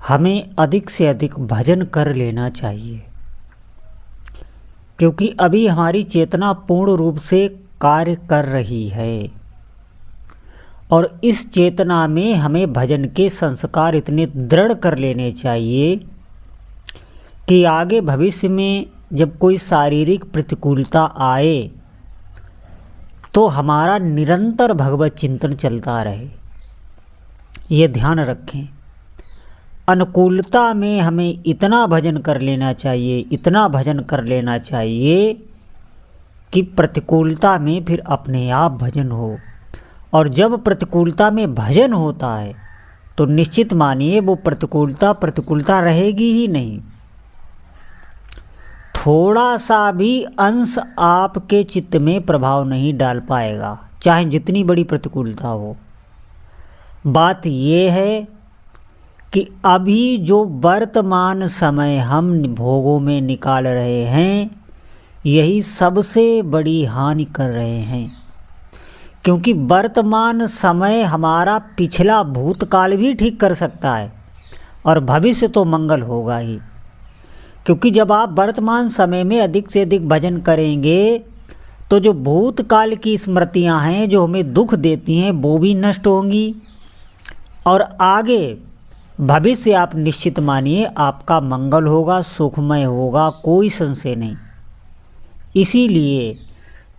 हमें अधिक से अधिक भजन कर लेना चाहिए, क्योंकि अभी हमारी चेतना पूर्ण रूप से कार्य कर रही है और इस चेतना में हमें भजन के संस्कार इतने दृढ़ कर लेने चाहिए कि आगे भविष्य में जब कोई शारीरिक प्रतिकूलता आए तो हमारा निरंतर भगवत चिंतन चलता रहे। ये ध्यान रखें, अनुकूलता में हमें इतना भजन कर लेना चाहिए, इतना भजन कर लेना चाहिए कि प्रतिकूलता में फिर अपने आप भजन हो। और जब प्रतिकूलता में भजन होता है तो निश्चित मानिए वो प्रतिकूलता रहेगी ही नहीं। थोड़ा सा भी अंश आपके चित्त में प्रभाव नहीं डाल पाएगा, चाहे जितनी बड़ी प्रतिकूलता हो। बात ये है कि अभी जो वर्तमान समय हम भोगों में निकाल रहे हैं यही सबसे बड़ी हानि कर रहे हैं, क्योंकि वर्तमान समय हमारा पिछला भूतकाल भी ठीक कर सकता है और भविष्य तो मंगल होगा ही। क्योंकि जब आप वर्तमान समय में अधिक से अधिक भजन करेंगे तो जो भूतकाल की स्मृतियां हैं जो हमें दुख देती हैं वो भी नष्ट होंगी और आगे भविष्य आप निश्चित मानिए आपका मंगल होगा, सुखमय होगा, कोई संशय नहीं। इसीलिए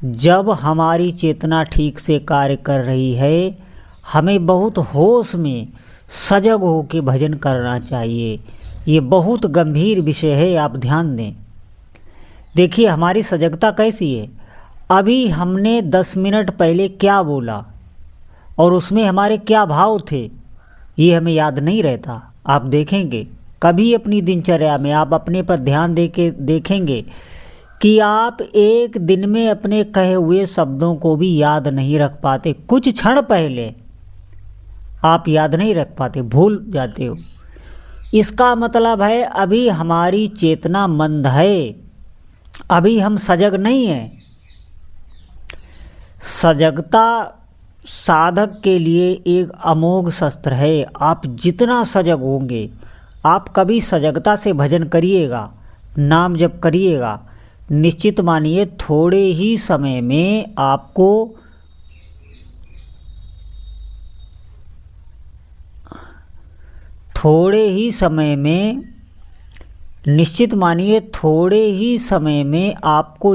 जब हमारी चेतना ठीक से कार्य कर रही है हमें बहुत होश में सजग हो के भजन करना चाहिए। ये बहुत गंभीर विषय है, आप ध्यान दें। देखिए हमारी सजगता कैसी है। अभी हमने 10 मिनट पहले क्या बोला और उसमें हमारे क्या भाव थे ये हमें याद नहीं रहता। आप देखेंगे कभी अपनी दिनचर्या में आप अपने पर ध्यान दे के देखेंगे कि आप एक दिन में अपने कहे हुए शब्दों को भी याद नहीं रख पाते। कुछ क्षण पहले आप याद नहीं रख पाते, भूल जाते हो। इसका मतलब है अभी हमारी चेतना मंद है, अभी हम सजग नहीं हैं। सजगता साधक के लिए एक अमोघ शस्त्र है। आप जितना सजग होंगे, आप कभी सजगता से भजन करिएगा, नाम जप करिएगा, निश्चित मानिए थोड़े ही समय में आपको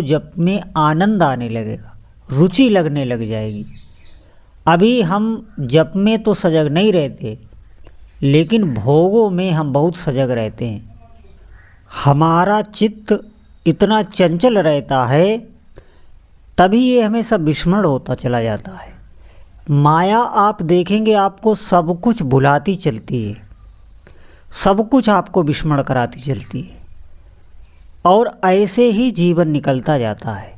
जप में आनंद आने लगेगा, रुचि लगने लग जाएगी। अभी हम जप में तो सजग नहीं रहते लेकिन भोगों में हम बहुत सजग रहते हैं। हमारा चित्त इतना चंचल रहता है तभी ये हमें सब विस्मरण होता चला जाता है। माया आप देखेंगे आपको सब कुछ भुलाती चलती है, सब कुछ आपको विस्मरण कराती चलती है और ऐसे ही जीवन निकलता जाता है।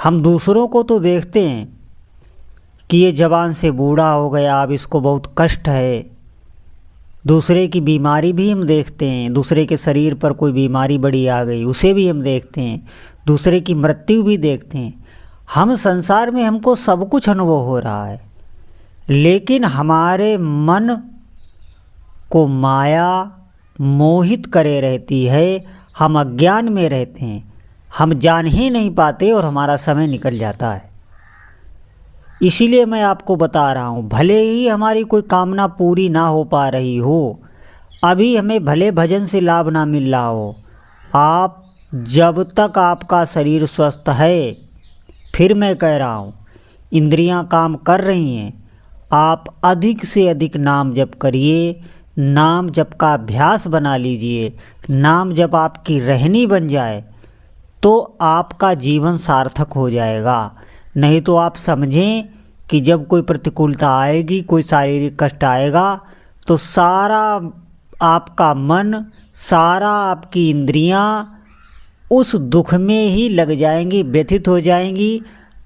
हम दूसरों को तो देखते हैं कि ये जवान से बूढ़ा हो गया, अब इसको बहुत कष्ट है। दूसरे की बीमारी भी हम देखते हैं, दूसरे के शरीर पर कोई बीमारी बड़ी आ गई उसे भी हम देखते हैं, दूसरे की मृत्यु भी देखते हैं। हम संसार में हमको सब कुछ अनुभव हो रहा है लेकिन हमारे मन को माया मोहित करे रहती है। हम अज्ञान में रहते हैं, हम जान ही नहीं पाते और हमारा समय निकल जाता है। इसीलिए मैं आपको बता रहा हूँ, भले ही हमारी कोई कामना पूरी ना हो पा रही हो, अभी हमें भले भजन से लाभ ना मिल रहा हो, आप जब तक आपका शरीर स्वस्थ है, फिर मैं कह रहा हूँ इंद्रियां काम कर रही हैं, आप अधिक से अधिक नाम जप करिए, नाम जप का अभ्यास बना लीजिए। नाम जप आपकी रहनी बन जाए तो आपका जीवन सार्थक हो जाएगा। नहीं तो आप समझें कि जब कोई प्रतिकूलता आएगी, कोई शारीरिक कष्ट आएगा तो सारा आपका मन, सारा आपकी इंद्रियां उस दुख में ही लग जाएंगी, व्यथित हो जाएंगी।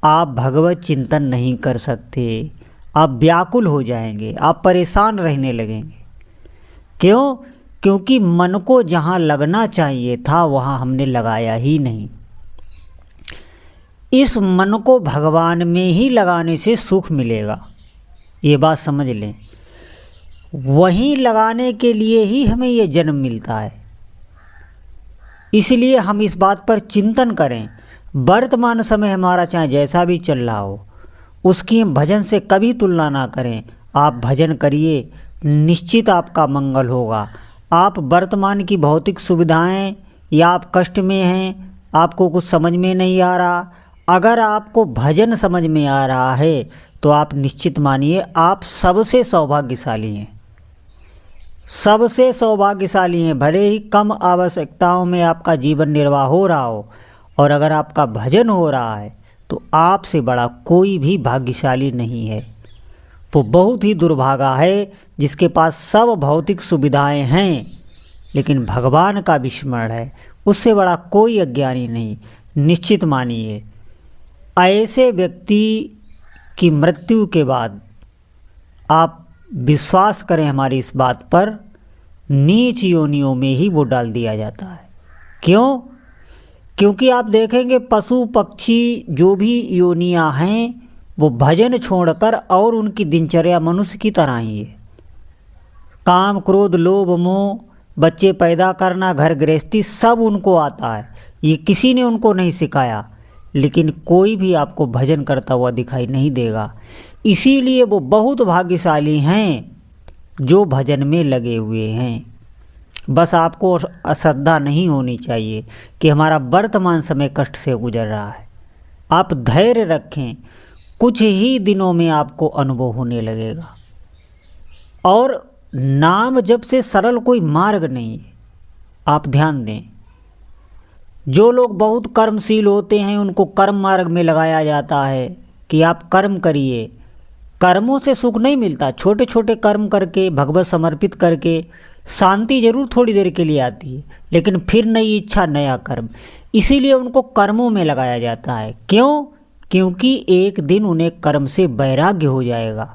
आप भगवत चिंतन नहीं कर सकते, आप व्याकुल हो जाएंगे, आप परेशान रहने लगेंगे। क्यों? क्योंकि मन को जहाँ लगना चाहिए था वहाँ हमने लगाया ही नहीं। इस मन को भगवान में ही लगाने से सुख मिलेगा, ये बात समझ लें। वहीं लगाने के लिए ही हमें ये जन्म मिलता है। इसलिए हम इस बात पर चिंतन करें, वर्तमान समय हमारा चाहे जैसा भी चल रहा हो, उसकी हम भजन से कभी तुलना ना करें। आप भजन करिए, निश्चित आपका मंगल होगा। आप वर्तमान की भौतिक सुविधाएं या आप कष्ट में हैं, आपको कुछ समझ में नहीं आ रहा, अगर आपको भजन समझ में आ रहा है तो आप निश्चित मानिए आप सबसे सौभाग्यशाली हैं, सबसे सौभाग्यशाली हैं। भले ही कम आवश्यकताओं में आपका जीवन निर्वाह हो रहा हो, और अगर आपका भजन हो रहा है तो आपसे बड़ा कोई भी भाग्यशाली नहीं है। वो बहुत ही दुर्भागा है जिसके पास सब भौतिक सुविधाएं हैं लेकिन भगवान का विस्मरण है, उससे बड़ा कोई अज्ञानी नहीं। निश्चित मानिए ऐसे व्यक्ति की मृत्यु के बाद, आप विश्वास करें हमारी इस बात पर, नीच योनियों में ही वो डाल दिया जाता है। क्यों? क्योंकि आप देखेंगे पशु पक्षी जो भी योनियां हैं वो भजन छोड़कर और उनकी दिनचर्या मनुष्य की तरह ही है। काम क्रोध लोभ मोह, बच्चे पैदा करना, घर गृहस्थी सब उनको आता है, ये किसी ने उनको नहीं सिखाया। लेकिन कोई भी आपको भजन करता हुआ दिखाई नहीं देगा। इसीलिए वो बहुत भाग्यशाली हैं जो भजन में लगे हुए हैं। बस आपको अश्रद्धा नहीं होनी चाहिए कि हमारा वर्तमान समय कष्ट से गुजर रहा है। आप धैर्य रखें, कुछ ही दिनों में आपको अनुभव होने लगेगा। और नाम जप से सरल कोई मार्ग नहीं है, आप ध्यान दें। जो लोग बहुत कर्मशील होते हैं उनको कर्म मार्ग में लगाया जाता है कि आप कर्म करिए। कर्मों से सुख नहीं मिलता, छोटे छोटे कर्म करके भगवत समर्पित करके शांति जरूर थोड़ी देर के लिए आती है, लेकिन फिर नई इच्छा नया कर्म। इसीलिए उनको कर्मों में लगाया जाता है। क्यों? क्योंकि एक दिन उन्हें कर्म से वैराग्य हो जाएगा।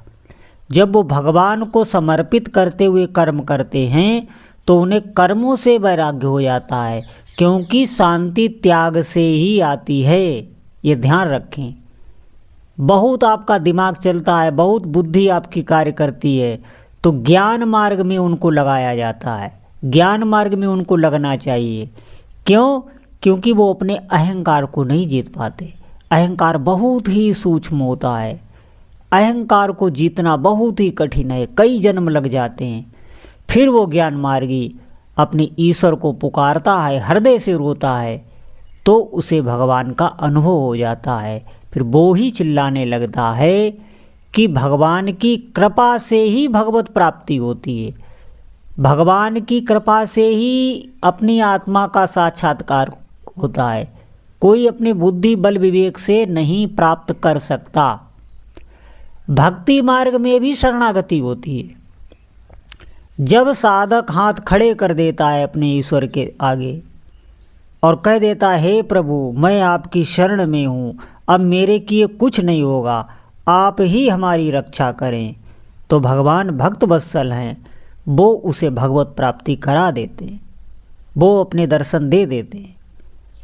जब वो भगवान को समर्पित करते हुए कर्म करते हैं तो उन्हें कर्मों से वैराग्य हो जाता है, क्योंकि शांति त्याग से ही आती है। ये ध्यान रखें। बहुत आपका दिमाग चलता है, बहुत बुद्धि आपकी कार्य करती है, तो ज्ञान मार्ग में उनको लगाया जाता है। ज्ञान मार्ग में उनको लगना चाहिए। क्यों? क्योंकि वो अपने अहंकार को नहीं जीत पाते। अहंकार बहुत ही सूक्ष्म होता है, अहंकार को जीतना बहुत ही कठिन है, कई जन्म लग जाते हैं। फिर वो ज्ञान मार्गी अपने ईश्वर को पुकारता है, हृदय से रोता है, तो उसे भगवान का अनुभव हो जाता है। फिर वो ही चिल्लाने लगता है कि भगवान की कृपा से ही भगवत प्राप्ति होती है, भगवान की कृपा से ही अपनी आत्मा का साक्षात्कार होता है, कोई अपनी बुद्धि बल विवेक से नहीं प्राप्त कर सकता। भक्ति मार्ग में भी शरणागति होती है। जब साधक हाथ खड़े कर देता है अपने ईश्वर के आगे और कह देता है, हे प्रभु मैं आपकी शरण में हूँ, अब मेरे किए कुछ नहीं होगा, आप ही हमारी रक्षा करें, तो भगवान भक्त वत्सल हैं, वो उसे भगवत प्राप्ति करा देते हैं, वो अपने दर्शन दे देते हैं।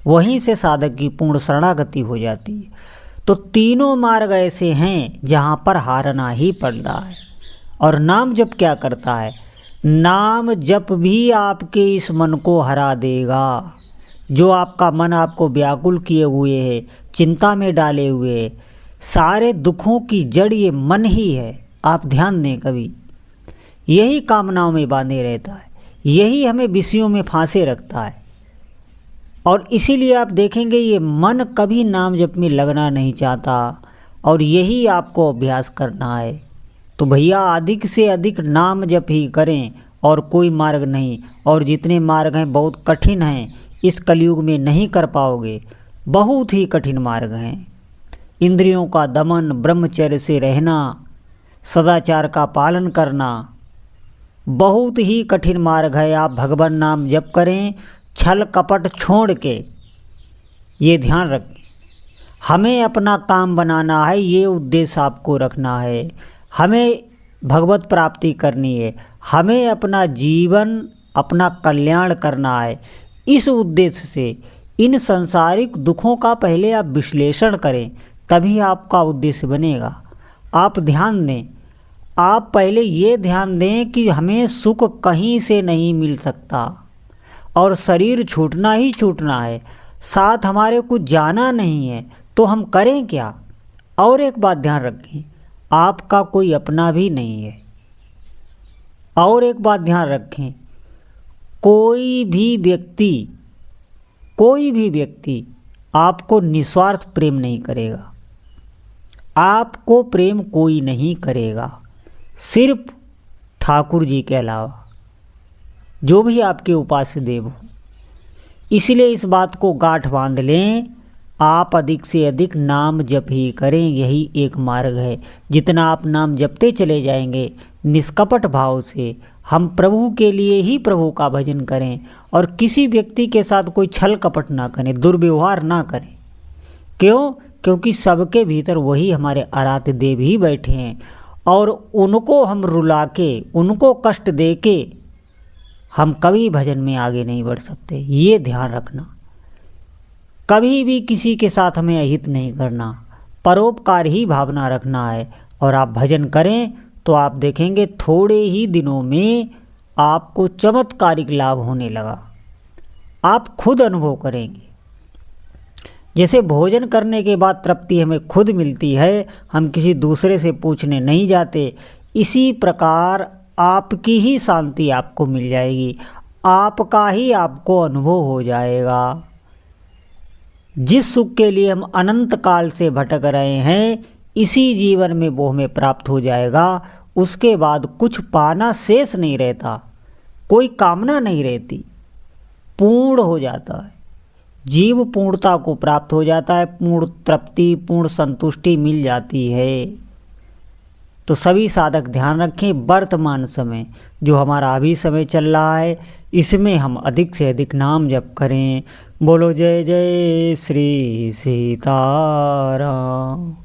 वहीं से साधक की पूर्ण शरणागति हो जाती है। तो तीनों मार्ग ऐसे हैं जहाँ पर हारना ही पड़ता है। और नाम जप क्या करता है? नाम जप भी आपके इस मन को हरा देगा। जो आपका मन आपको व्याकुल किए हुए है, चिंता में डाले हुए है, सारे दुखों की जड़ ये मन ही है। आप ध्यान दें, कभी यही कामनाओं में बांधे रहता है, यही हमें विषयों में फांसे रखता है। और इसीलिए आप देखेंगे ये मन कभी नाम जप में लगना नहीं चाहता, और यही आपको अभ्यास करना है। तो भैया अधिक से अधिक नाम जप ही करें, और कोई मार्ग नहीं। और जितने मार्ग हैं बहुत कठिन हैं, इस कलयुग में नहीं कर पाओगे, बहुत ही कठिन मार्ग हैं। इंद्रियों का दमन, ब्रह्मचर्य से रहना, सदाचार का पालन करना बहुत ही कठिन मार्ग है। आप भगवान नाम जप करें छल कपट छोड़ के, ये ध्यान रखें। हमें अपना काम बनाना है, ये उद्देश्य आपको रखना है। हमें भगवत प्राप्ति करनी है, हमें अपना जीवन अपना कल्याण करना है। इस उद्देश्य से इन सांसारिक दुखों का पहले आप विश्लेषण करें, तभी आपका उद्देश्य बनेगा। आप ध्यान दें, आप पहले ये ध्यान दें कि हमें सुख कहीं से नहीं मिल सकता और शरीर छूटना ही छूटना है, साथ हमारे कुछ जाना नहीं है, तो हम करें क्या। और एक बात ध्यान रखें, आपका कोई अपना भी नहीं है। और एक बात ध्यान रखें, कोई भी व्यक्ति आपको निस्वार्थ प्रेम नहीं करेगा। आपको प्रेम कोई नहीं करेगा, सिर्फ ठाकुर जी के अलावा, जो भी आपके उपास्य देव हो। इसलिए इस बात को गांठ बांध लें, आप अधिक से अधिक नाम जप ही करें, यही एक मार्ग है। जितना आप नाम जपते चले जाएंगे निष्कपट भाव से, हम प्रभु के लिए ही प्रभु का भजन करें और किसी व्यक्ति के साथ कोई छल कपट ना करें, दुर्व्यवहार ना करें। क्यों? क्योंकि सबके भीतर वही हमारे आराध्य देव ही बैठे हैं और उनको हम रुला के, उनको कष्ट दे के हम कभी भजन में आगे नहीं बढ़ सकते। ये ध्यान रखना, कभी भी किसी के साथ हमें अहित नहीं करना, परोपकार ही भावना रखना है। और आप भजन करें तो आप देखेंगे थोड़े ही दिनों में आपको चमत्कारिक लाभ होने लगा, आप खुद अनुभव करेंगे। जैसे भोजन करने के बाद तृप्ति हमें खुद मिलती है, हम किसी दूसरे से पूछने नहीं जाते, इसी प्रकार आपकी ही शांति आपको मिल जाएगी, आपका ही आपको अनुभव हो जाएगा। जिस सुख के लिए हम अनंत काल से भटक रहे हैं, इसी जीवन में वो हमें प्राप्त हो जाएगा। उसके बाद कुछ पाना शेष नहीं रहता, कोई कामना नहीं रहती, पूर्ण हो जाता है। जीव पूर्णता को प्राप्त हो जाता है, पूर्ण तृप्ति, पूर्ण संतुष्टि मिल जाती है। तो सभी साधक ध्यान रखें, वर्तमान समय जो हमारा अभी समय चल रहा है, इसमें हम अधिक से अधिक नाम जप करें। बोलो जय जय श्री सीताराम।